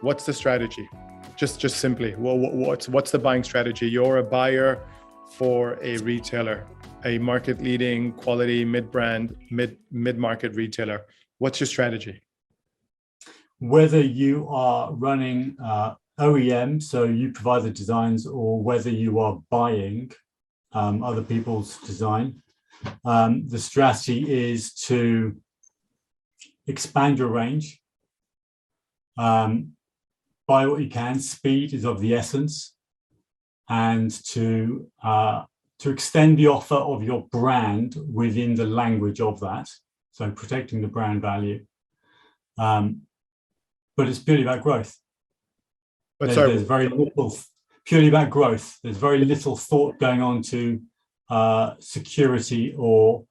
What's the strategy? Just simply, what's the buying strategy? You're a buyer for a retailer, a market leading quality mid-brand, mid-market retailer. What's your strategy? Whether you are running OEM, so you provide the designs, or whether you are buying other people's design, the strategy is to expand your range. Buy what you can. Speed is of the essence, and to extend the offer of your brand within the language of that. So protecting the brand value, but it's purely about growth. But there's very little purely about growth. There's very little thought going on to security, or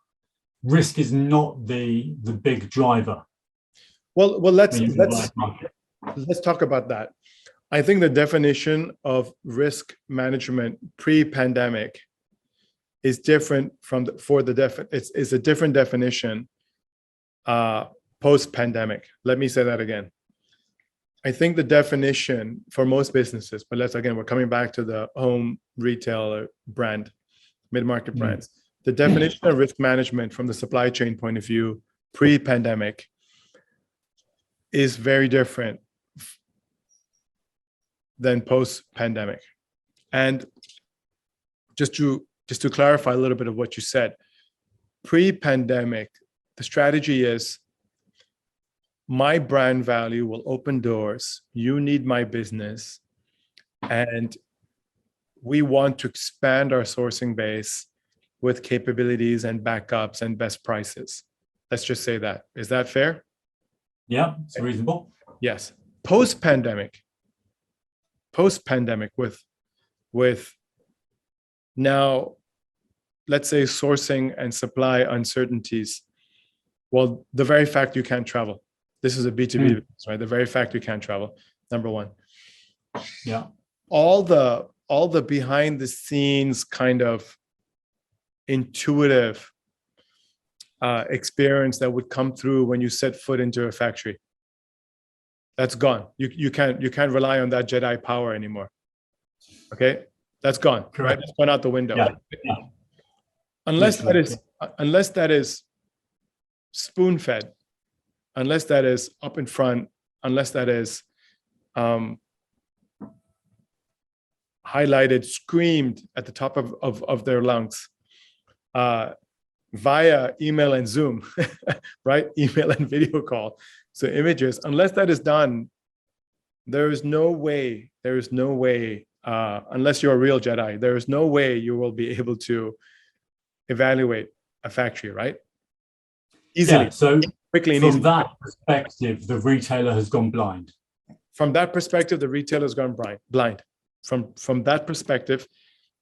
risk is not the big driver. Well, let's talk about that. I think the definition of risk management pre-pandemic is different from it's a different definition post-pandemic. Let me say that again. I think the definition for most businesses, but we're coming back to the home retail brand, mid-market brands. The definition of risk management from the supply chain point of view pre-pandemic is very different than post-pandemic. And just to clarify a little bit of what you said, pre-pandemic, the strategy is my brand value will open doors. You need my business, and we want to expand our sourcing base with capabilities and backups and best prices. Let's just say that. Is that fair? Yeah, it's reasonable. Yes. Post-pandemic with now, let's say, sourcing and supply uncertainties. Well, the very fact you can't travel. This is a B2B business, right? The very fact you can't travel, number one. Yeah. All the behind the scenes kind of intuitive experience that would come through when you set foot into a factory, that's gone. You can't rely on that Jedi power anymore. Okay, that's gone. Correct. Right? It's gone out the window. Yeah. Unless that is spoon fed, unless that is up in front, unless that is highlighted, screamed at the top of their lungs via email and Zoom, right? Email and video call. So images, unless that is done, there is no way, unless you're a real Jedi, there is no way you will be able to evaluate a factory, right? Easily. Yeah, so quickly and from easily. that perspective, the retailer has gone blind. From that perspective, the retailer has gone blind. From that perspective,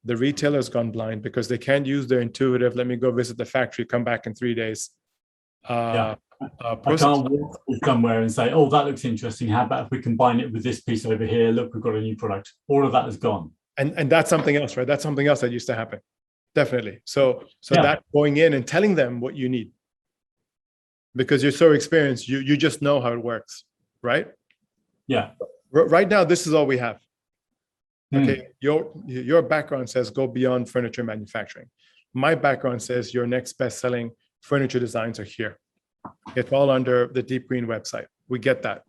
the retailer has gone blind because they can't use their intuitive, let me go visit the factory, come back in 3 days. I can't walk somewhere and say, oh, that looks interesting. How about if we combine it with this piece over here? Look, we've got a new product. All of that is gone. And that's something else, right? That's something else that used to happen. Definitely. So that going in and telling them what you need, because you're so experienced, you just know how it works, right? Yeah. Right now, this is all we have. Okay, your background says go beyond furniture manufacturing. My background says your next best-selling furniture designs are here. It's all under the DeepGreen website. We get that.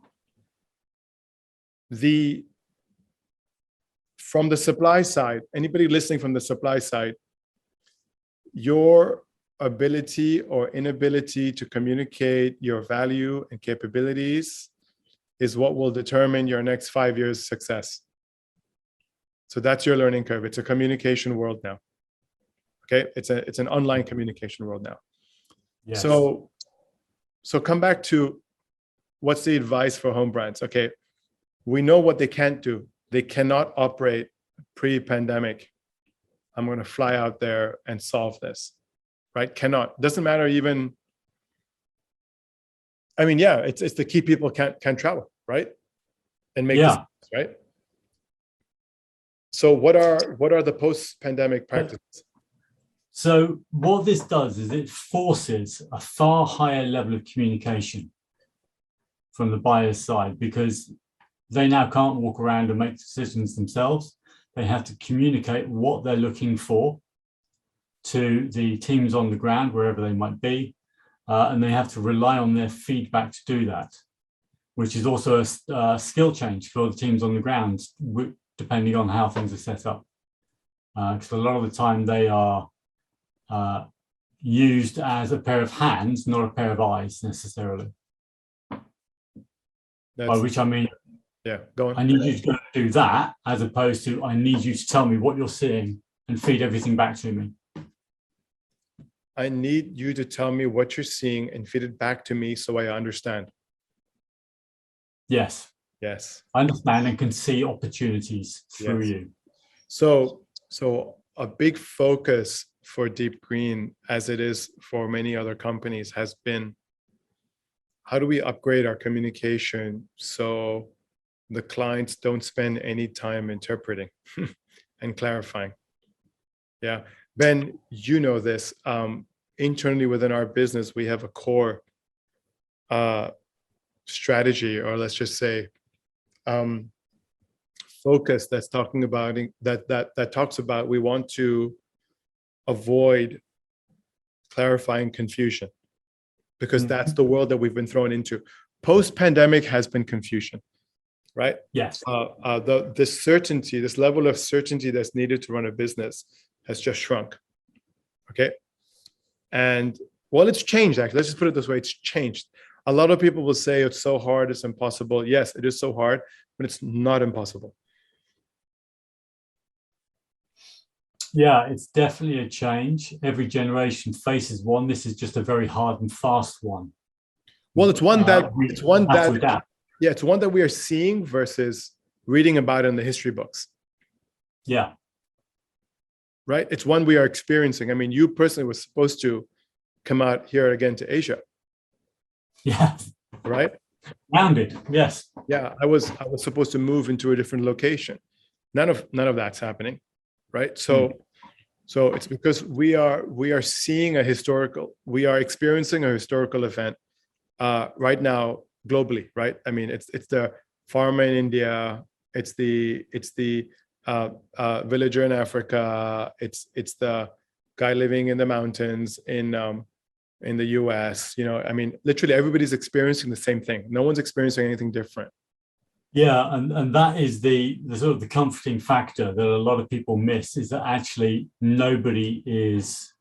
From the supply side, anybody listening from the supply side, your ability or inability to communicate your value and capabilities is what will determine your next 5 years' success. So that's your learning curve. It's a communication world now. Okay, it's an online communication world now. Yes. So come back to what's the advice for home brands? Okay, we know what they can't do. They cannot operate pre-pandemic. I'm going to fly out there and solve this, right? Cannot. Doesn't matter even. I mean, yeah, it's the key people can't travel, right? And make decisions, right? So what are the post-pandemic practices? So what this does is it forces a far higher level of communication from the buyer's side, because they now can't walk around and make decisions themselves. They have to communicate what they're looking for to the teams on the ground, wherever they might be, and they have to rely on their feedback to do that, which is also a skill change for the teams on the ground, depending on how things are set up. Because a lot of the time they are used as a pair of hands, not a pair of eyes necessarily. By which I mean, yeah, go on. I need you to go do that, as opposed to I need you to tell me what you're seeing and feed everything back to me. I need you to tell me what you're seeing and feed it back to me so I understand. Yes. Yes. I understand and can see opportunities through you. So a big focus for DeepGreen, as it is for many other companies, has been how do we upgrade our communication so the clients don't spend any time interpreting and clarifying? Yeah, Ben, you know this. Internally within our business, we have a core strategy, or let's just say focus that's talking about that talks about we want to avoid clarifying confusion, because that's the world that we've been thrown into. Post-pandemic has been confusion, right? Yes. This certainty, this level of certainty that's needed to run a business has just shrunk. Okay. And well, it's changed, actually. Let's just put it this way. It's changed. A lot of people will say it's so hard, it's impossible. Yes, it is so hard, but it's not impossible. Yeah, it's definitely a change. Every generation faces one. This is just a very hard and fast one. Well, it's one that it's one that we are seeing versus reading about in the history books. Yeah. Right. It's one we are experiencing. I mean, you personally were supposed to come out here again to Asia. Yeah. Right. Rounded. Yes. Yeah. I was supposed to move into a different location. None of that's happening. Right. So it's because we are seeing we are experiencing a historical event right now globally, right? I mean, it's the farmer in India, it's the villager in Africa, it's the guy living in the mountains in the US. You know, I mean, literally everybody's experiencing the same thing. No one's experiencing anything different. Yeah, and that is the sort of the comforting factor that a lot of people miss, is that actually nobody is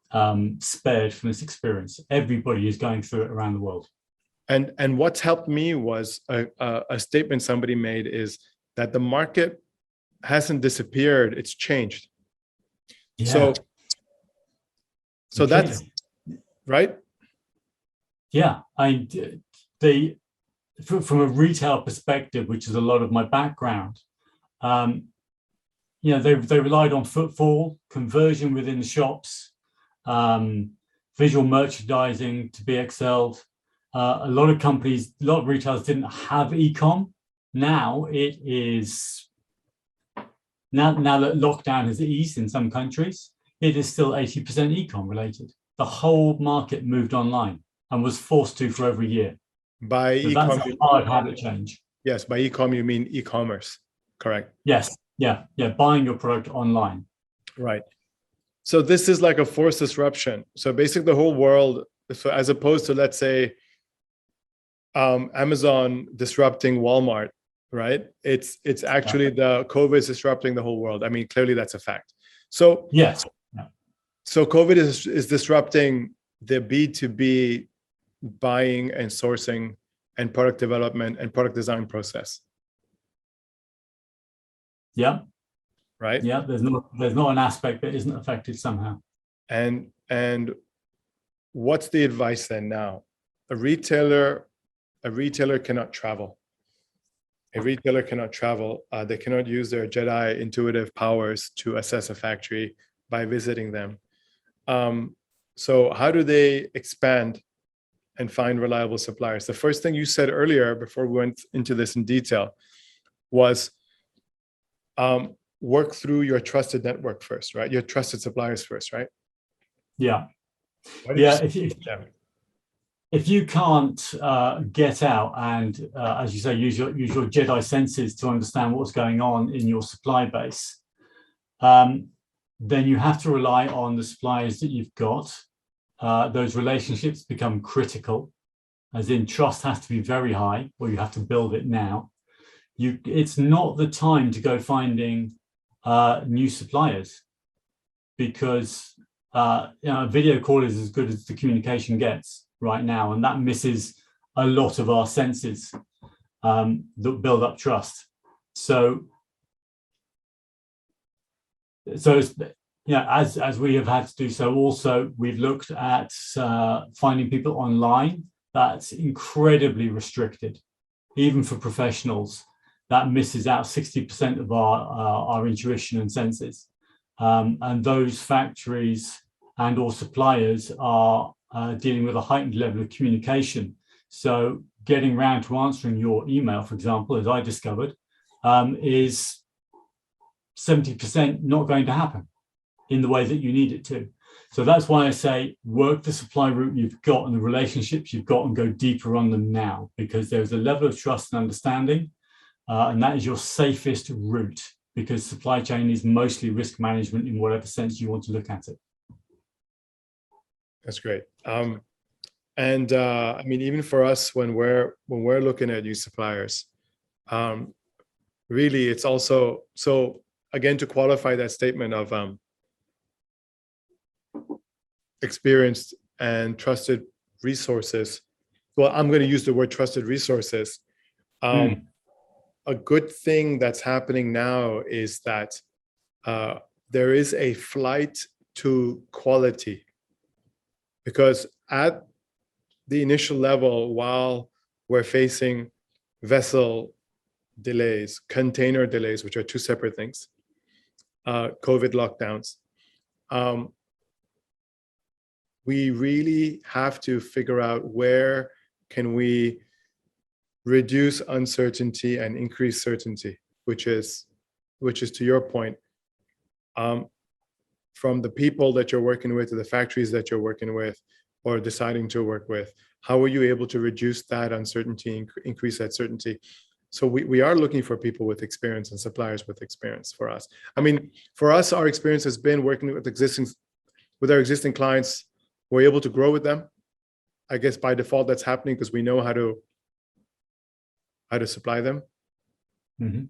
spared from this experience. Everybody is going through it around the world. And what's helped me was a statement somebody made, is that the market hasn't disappeared, it's changed. Yeah. So that's right. Yeah, from a retail perspective, which is a lot of my background, you know, they relied on footfall, conversion within the shops, visual merchandising to be excelled. A lot of companies, a lot of retailers didn't have e-com. Now it is, now that lockdown has eased in some countries, it is still 80% e-com related. The whole market moved online and was forced to for every year. By so e-com, that's a hard habit change. Yes, by e-com you mean e-commerce, correct? Yes, yeah, buying your product online. Right. So this is like a forced disruption. So basically the whole world, so as opposed to, let's say, Amazon disrupting Walmart, right? It's actually the COVID is disrupting the whole world. I mean, clearly that's a fact. So yes. So COVID is disrupting the B2B buying and sourcing and product development and product design process. Yeah. Right. Yeah. There's not an aspect that isn't affected somehow. And what's the advice then now? A retailer cannot travel. A retailer cannot travel. They cannot use their Jedi intuitive powers to assess a factory by visiting them. So how do they expand and find reliable suppliers? The first thing you said earlier, before we went into this in detail, was work through your trusted network first, right? Your trusted suppliers first, right? Yeah. Yeah. if you can't get out and, as you say, use your Jedi senses to understand what's going on in your supply base, then you have to rely on the suppliers that you've got. Those relationships become critical, as in trust has to be very high, or you have to build it now. It's not the time to go finding new suppliers, because a video call is as good as the communication gets right now, and that misses a lot of our senses that build up trust. So it's, as we have had to do so, also we've looked at finding people online. That's incredibly restricted, even for professionals. That misses out 60% of our intuition and senses. And those factories and or suppliers are dealing with a heightened level of communication. So getting around to answering your email, for example, as I discovered, is 70% not going to happen in the way that you need it to. So that's why I say work the supply route you've got and the relationships you've got and go deeper on them now, because there's a level of trust and understanding, and that is your safest route, because supply chain is mostly risk management in whatever sense you want to look at it. That's great. I mean, even for us, when we're looking at new suppliers, really, it's also, so again, to qualify that statement of experienced and trusted resources. Well, I'm going to use the word trusted resources. A good thing that's happening now is that there is a flight to quality, because at the initial level, while we're facing vessel delays, container delays, which are two separate things, COVID lockdowns, we really have to figure out where can we reduce uncertainty and increase certainty, which is to your point, from the people that you're working with to the factories that you're working with or deciding to work with. How are you able to reduce that uncertainty, increase that certainty? So we are looking for people with experience and suppliers with experience for us. I mean, for us, our experience has been working with our existing clients. We're able to grow with them. I guess by default that's happening because we know how to supply them. Mm-hmm.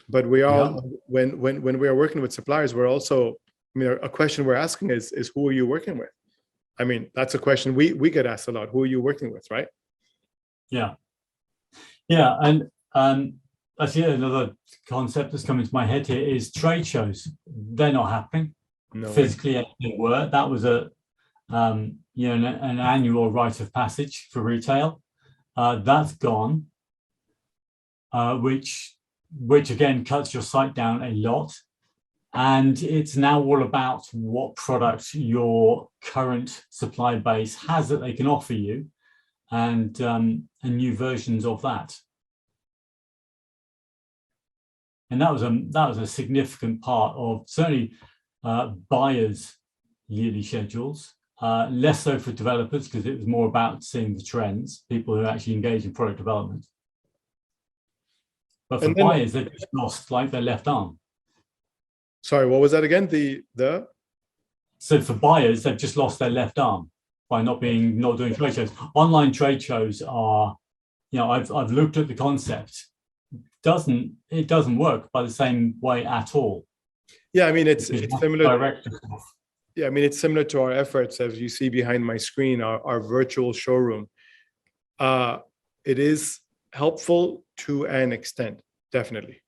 But we are, when we are working with suppliers, we're also, I mean, a question we're asking is who are you working with? I mean, that's a question we get asked a lot. Who are you working with, right? Yeah. And I see another concept that's coming to my head here is trade shows. They're not happening. No. Physically, they were. That was an annual rite of passage for retail. That's gone, which again cuts your site down a lot. And it's now all about what product your current supply base has that they can offer you, and new versions of that. And that was a significant part of certainly buyers' yearly schedules. Less so for developers, because it was more about seeing the trends, people who actually engage in product development. But for buyers, they've just lost like their left arm. Sorry, what was that again? So for buyers, they've just lost their left arm by not doing trade shows. Online trade shows are, I've looked at the concept. It doesn't work by the same way at all. Yeah, I mean it's similar. Yeah, I mean it's similar to our efforts, as you see behind my screen, our virtual showroom. It is helpful to an extent, definitely.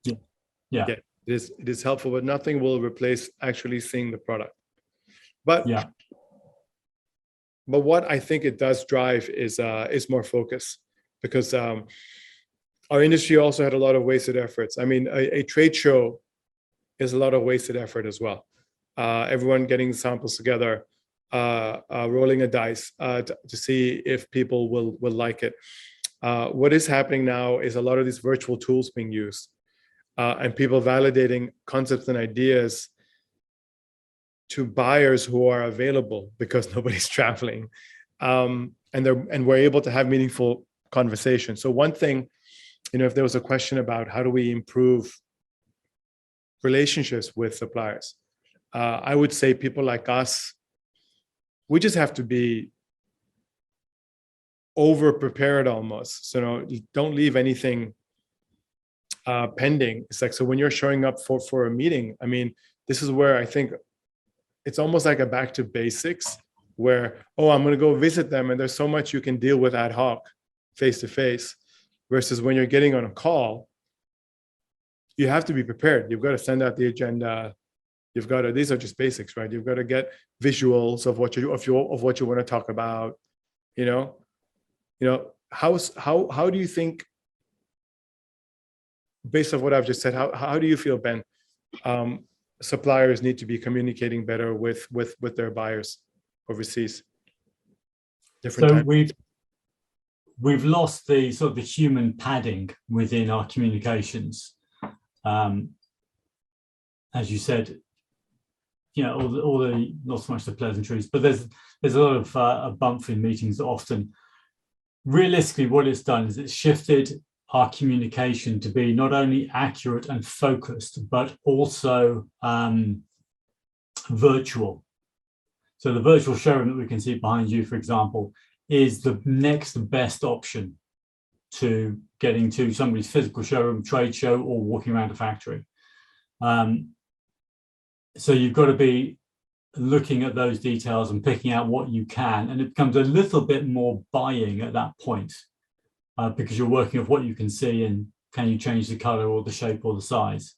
Yeah. It is helpful, but nothing will replace actually seeing the product. But what I think it does drive is more focus, because our industry also had a lot of wasted efforts. I mean, a trade show is a lot of wasted effort as well. Everyone getting samples together, rolling a dice to see if people will like it. What is happening now is a lot of these virtual tools being used, and people validating concepts and ideas to buyers who are available because nobody's traveling. and we're able to have meaningful conversations. So one thing, if there was a question about how do we improve relationships with suppliers, I would say people like us, we just have to be over prepared almost. So don't leave anything pending. It's like, so when you're showing up for a meeting, I mean, this is where I think it's almost like a back to basics where, oh, I'm going to go visit them. And there's so much you can deal with ad hoc, face to face, versus when you're getting on a call, you have to be prepared. You've got to send out the agenda. You've got to, these are just basics, right? You've got to get visuals of what you want to talk about, how do you think, based on what I've just said, how do you feel, Ben, suppliers need to be communicating better with their buyers overseas? So we've lost the sort of the human padding within our communications. As you said, all the not so much the pleasantries, but there's a lot of a bump in meetings that often. Realistically, what it's done is it's shifted our communication to be not only accurate and focused, but also virtual. So the virtual showroom that we can see behind you, for example, is the next best option to getting to somebody's physical showroom, trade show, or walking around a factory. So you've got to be looking at those details and picking out what you can, and it becomes a little bit more buying at that point, because you're working with what you can see and can you change the color or the shape or the size.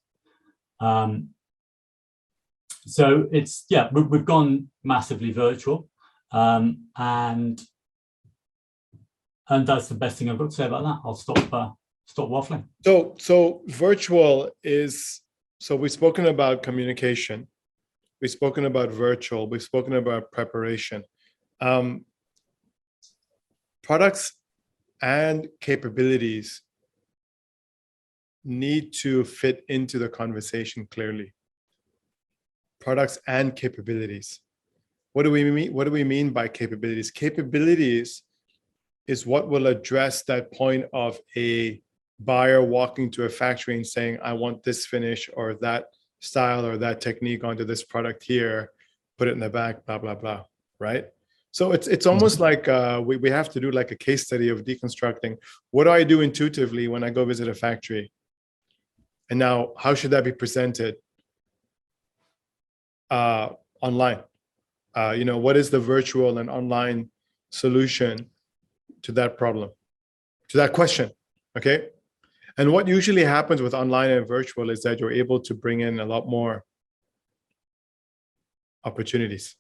So it's, we've gone massively virtual, and that's the best thing I've got to say about that. I'll stop waffling. So virtual is, so we've spoken about communication, we've spoken about virtual, we've spoken about preparation. Products and capabilities need to fit into the conversation clearly. Products and capabilities. What do we mean? What do we mean by capabilities? Capabilities is what will address that point of a buyer walking to a factory and saying, I want this finish or that style or that technique onto this product here, put it in the back, blah, blah, blah, right? So it's almost like we have to do like a case study of deconstructing. What do I do intuitively when I go visit a factory? And now how should that be presented online? What is the virtual and online solution to that problem, to that question, okay? And what usually happens with online and virtual is that you're able to bring in a lot more opportunities.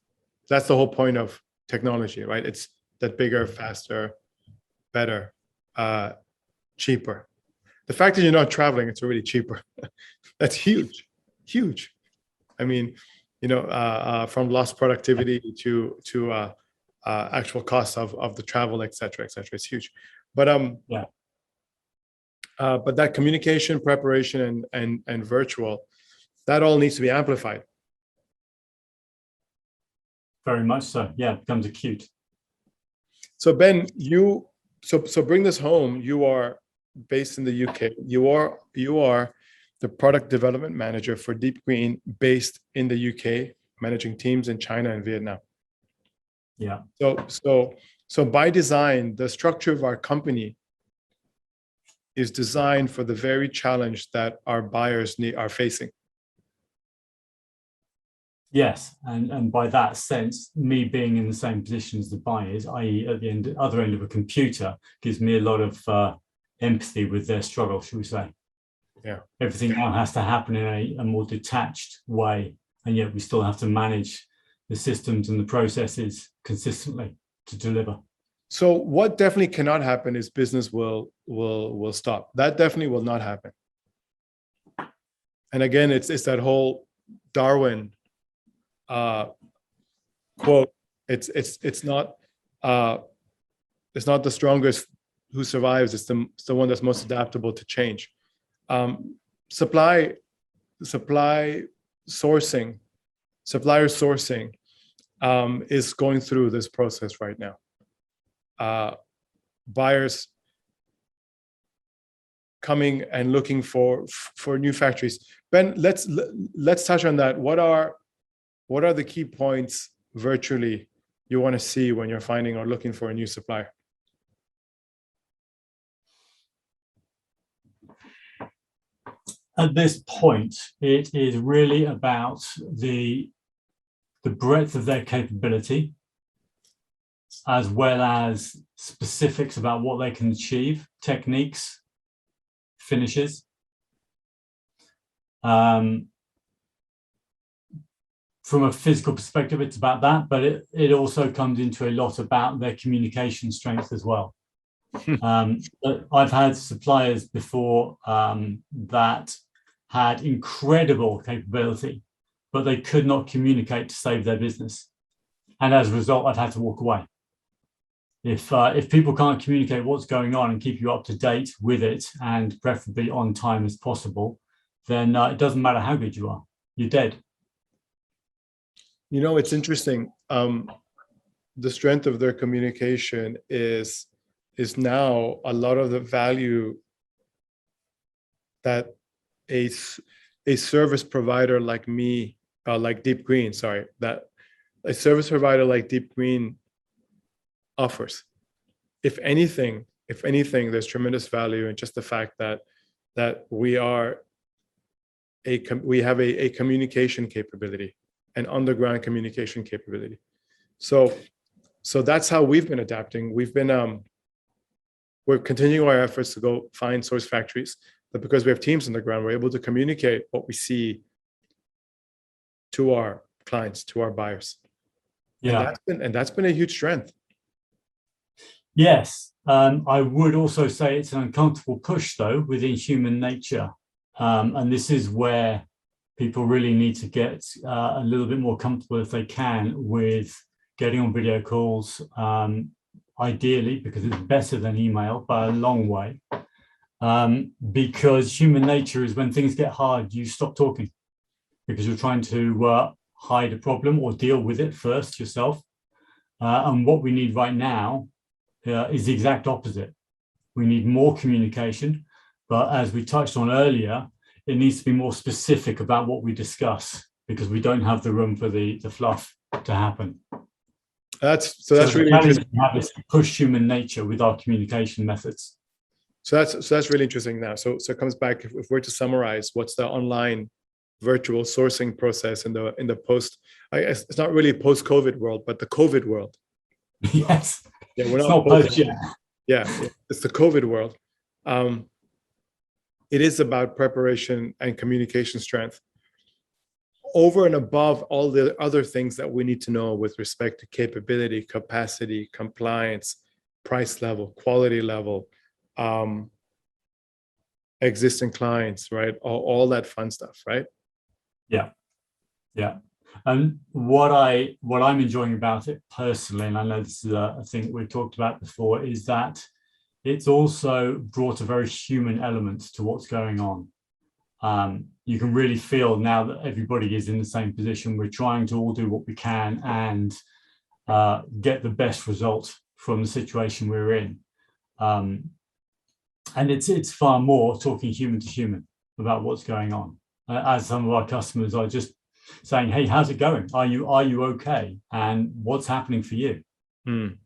That's the whole point of technology, right? It's that bigger, faster, better, cheaper. The fact that you're not traveling, it's already cheaper. That's huge, huge. I mean, from lost productivity to actual costs of the travel, et cetera, it's huge. But but that communication, preparation, and virtual, that all needs to be amplified. Very much so. Yeah, it becomes acute. So Ben, so bring this home. You are based in the UK. You are the product development manager for DeepGreen, based in the UK, managing teams in China and Vietnam. Yeah. So by design, the structure of our company is designed for the very challenge that our buyers are facing. Yes, and by that sense, me being in the same position as the buyers, i.e. at the other end of a computer, gives me a lot of empathy with their struggle, shall we say. Yeah. Everything now has to happen in a more detached way, and yet we still have to manage the systems and the processes consistently to deliver. So what definitely cannot happen is business will stop. That definitely will not happen. And again, it's that whole Darwin quote. It's not the strongest who survives. It's the one that's most adaptable to change. Supplier sourcing is going through this process right now. buyers coming and looking for new factories. Ben, let's touch on that. What are the key points virtually you want to see when you're finding or looking for a new supplier? At this point, it is really about the breadth of their capability, as well as specifics about what they can achieve, techniques, finishes. From a physical perspective, it's about that, but it also comes into a lot about their communication strength as well. I've had suppliers before that had incredible capability, but they could not communicate to save their business. And as a result, I've had to walk away. If people can't communicate what's going on and keep you up to date with it, and preferably on time as possible, then it doesn't matter how good you are, you're dead. You know, it's interesting. The strength of their communication is now a lot of the value that a service provider like me, like DeepGreen, sorry, that a service provider like DeepGreen offers. If anything, there's tremendous value in just the fact that we have a communication capability, an underground communication capability. So that's how we've been adapting. We're continuing our efforts to go find source factories, but because we have teams on the ground, we're able to communicate what we see to our clients, to our buyers. Yeah, and that's been a huge strength. Yes, I would also say it's an uncomfortable push, though, within human nature. And this is where people really need to get a little bit more comfortable, if they can, with getting on video calls, ideally, because it's better than email by a long way. Because human nature is when things get hard, you stop talking because you're trying to hide a problem or deal with it first yourself. And what we need right now is the exact opposite. We need more communication, but as we touched on earlier, it needs to be more specific about what we discuss, because we don't have the room for the fluff to happen. That's really interesting. We have is to push human nature with our communication methods. So that's really interesting now. So it comes back, if we're to summarize, what's the online virtual sourcing process in the post, it's not really post-COVID world, but the COVID world. Yes. Yeah, we're it's not post yet. Yeah, it's the COVID world. It is about preparation and communication strength over and above all the other things that we need to know with respect to capability, capacity, compliance, price level, quality level, existing clients, right? All that fun stuff, right? Yeah. And what I'm enjoying about it personally, and I know this is a thing we've talked about before, is that it's also brought a very human element to what's going on. You can really feel now that everybody is in the same position. We're trying to all do what we can and get the best result from the situation we're in. And it's far more talking human to human about what's going on. As some of our customers are just saying, hey, how's it going? Are you okay? And what's happening for you? Mm.